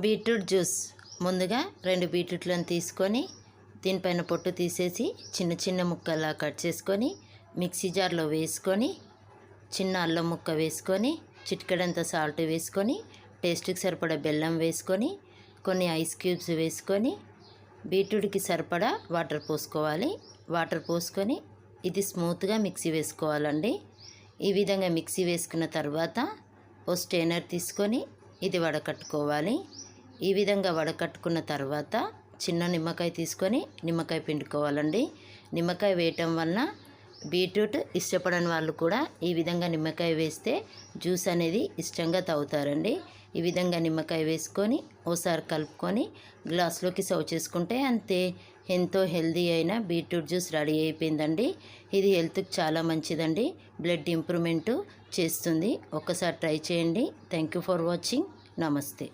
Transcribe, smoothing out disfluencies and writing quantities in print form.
Beetroot juice ముందుగా 2 బీట్రూట్లను తీసుకొని దీనిపైన పొట్టు తీసేసి చిన్న చిన్న ముక్కల్లా కట్ చేసుకొని మిక్సీ జార్లో వేసుకొని చిన్న అల్లం ముక్క వేసుకొని చిటికెడంత సాల్ట్ వేసుకొని టేస్ట్కి సరిపడా బెల్లం వేసుకొని కొన్ని ఐస్ క్యూబ్స్ వేసుకొని బీట్రూట్కి సరిపడా వాటర్ పోసుకోవాలి. వాటర్ పోసుకొని ఇది స్మూత్గా మిక్సీ వేసుకోవాలండి. ఈ విధంగా మిక్సీ వేసుకున్న తర్వాత ఓ స్టెయినర్ తీసుకొని ఇది వడకట్టుకోవాలి. ఈ విధంగా వడకట్టుకున్న తర్వాత చిన్న నిమ్మకాయ తీసుకొని నిమ్మకాయ పిండుకోవాలండి. నిమ్మకాయ వేయటం వలన బీట్రూట్ ఇష్టపడని వాళ్ళు కూడా ఈ విధంగా నిమ్మకాయ వేస్తే జ్యూస్ అనేది ఇష్టంగా తాగుతారండి. ఈ విధంగా నిమ్మకాయ వేసుకొని ఓసారి కలుపుకొని గ్లాస్లోకి సర్వ్ చేసుకుంటే అంతే, ఎంతో హెల్దీ అయిన బీట్రూట్ జ్యూస్ రెడీ అయిపోయిందండి. ఇది హెల్త్కి చాలా మంచిదండి, బ్లడ్ ఇంప్రూవ్మెంట్ చేస్తుంది. ఒక్కసారి ట్రై చేయండి. Thank you for watching. నమస్తే.